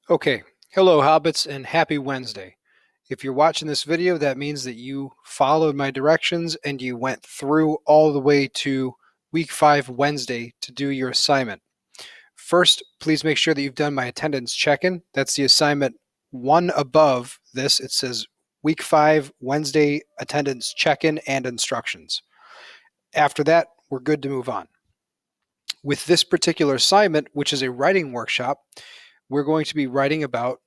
Okay, hello Hobbits and happy Wednesday. If you're watching this video, that means that you followed my directions and you went through all the way to week 5 Wednesday to do your assignment. First, please make sure that you've done my attendance check-in. That's the assignment one above this. It says week 5 Wednesday attendance check-in and instructions. After that, we're good to move on. With this particular assignment, which is a writing workshop, we're going to be writing about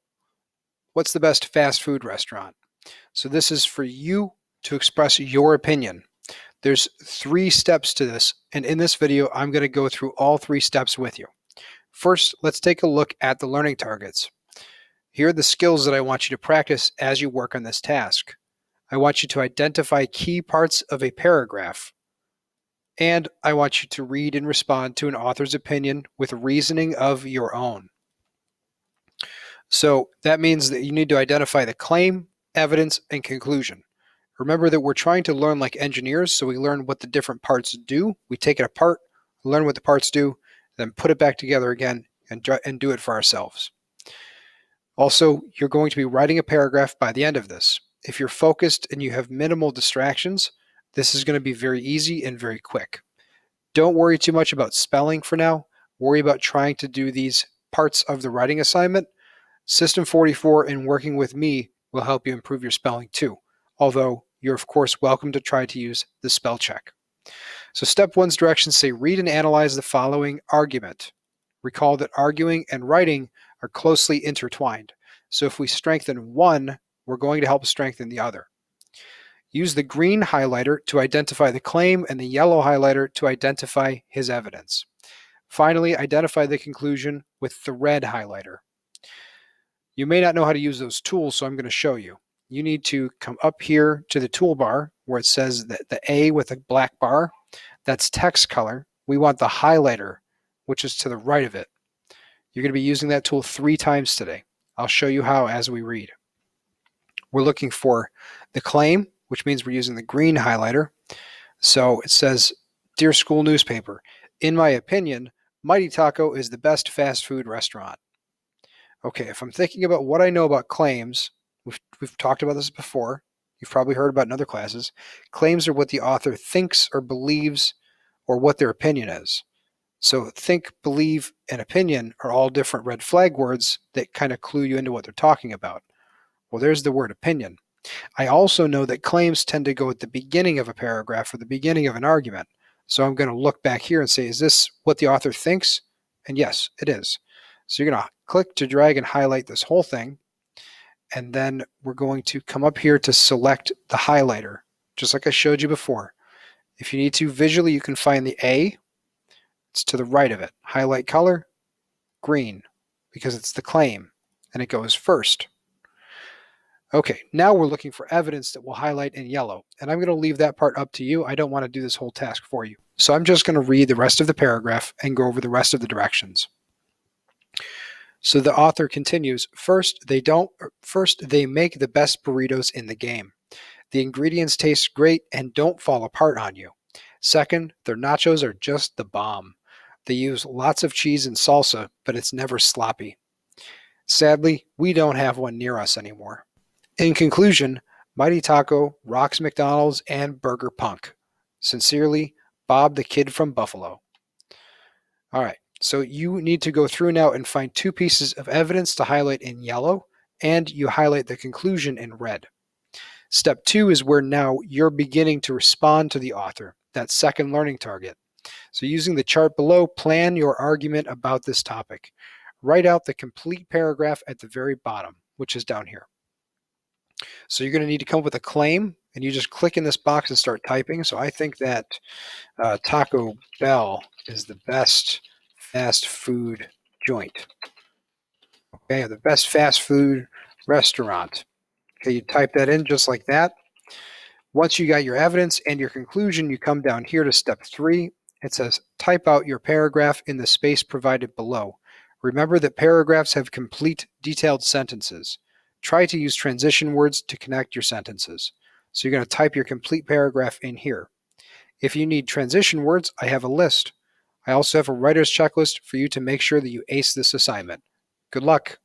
what's the best fast food restaurant. So this is for you to express your opinion. There's 3 steps to this, and in this video, I'm going to go through all 3 steps with you. First, let's take a look at the learning targets. Here are the skills that I want you to practice as you work on this task. I want you to identify key parts of a paragraph, and I want you to read and respond to an author's opinion with reasoning of your own. So that means that you need to identify the claim, evidence, and conclusion. Remember that we're trying to learn like engineers, so we learn what the different parts do. We take it apart, learn what the parts do, then put it back together again and do it for ourselves. Also, you're going to be writing a paragraph by the end of this. If you're focused and you have minimal distractions, this is going to be very easy and very quick. Don't worry too much about spelling for now. Worry about trying to do these parts of the writing assignment. System 44 and working with me will help you improve your spelling too, although you're of course welcome to try to use the spell check. So step 1's directions say read and analyze the following argument. Recall that arguing and writing are closely intertwined. So if we strengthen one, we're going to help strengthen the other. Use the green highlighter to identify the claim and the yellow highlighter to identify his evidence. Finally, identify the conclusion with the red highlighter. You may not know how to use those tools, so I'm going to show you. You need to come up here to the toolbar where it says that the A with a black bar, that's text color. We want the highlighter, which is to the right of it. You're going to be using that tool 3 times today. I'll show you how as we read. We're looking for the claim, which means we're using the green highlighter. So it says, Dear School Newspaper, in my opinion, Mighty Taco is the best fast food restaurant. Okay, if I'm thinking about what I know about claims, we've talked about this before. You've probably heard about in other classes. Claims are what the author thinks or believes or what their opinion is. So think, believe, and opinion are all different red flag words that kind of clue you into what they're talking about. Well, there's the word opinion. I also know that claims tend to go at the beginning of a paragraph or the beginning of an argument. So I'm going to look back here and say, is this what the author thinks? And yes, it is. So you're going to click to drag and highlight this whole thing. And then we're going to come up here to select the highlighter, just like I showed you before. If you need to visually, you can find the A. It's to the right of it. Highlight color, green, because it's the claim, and it goes first. Okay, now we're looking for evidence that will highlight in yellow, and I'm going to leave that part up to you. I don't want to do this whole task for you. So I'm just going to read the rest of the paragraph and go over the rest of the directions. So the author continues, first, they make the best burritos in the game. The ingredients taste great and don't fall apart on you. Second, their nachos are just the bomb. They use lots of cheese and salsa, but it's never sloppy. Sadly, we don't have one near us anymore. In conclusion, Mighty Taco rocks McDonald's and Burger Punk. Sincerely, Bob the Kid from Buffalo. All right. So you need to go through now and find 2 pieces of evidence to highlight in yellow, and you highlight the conclusion in red. Step 2 is where now you're beginning to respond to the author, that second learning target. So using the chart below, plan your argument about this topic. Write out the complete paragraph at the very bottom, which is down here. So you're going to need to come up with a claim, and you just click in this box and start typing. So I think that Taco Bell is the best fast food joint. Okay, the best fast food restaurant. Okay, you type that in just like that. Once you got your evidence and your conclusion, you come down here to step 3. It says type out your paragraph in the space provided below. Remember that paragraphs have complete, detailed sentences. Try to use transition words to connect your sentences. So you're going to type your complete paragraph in here. If you need transition words, I have a list. I also have a writer's checklist for you to make sure that you ace this assignment. Good luck.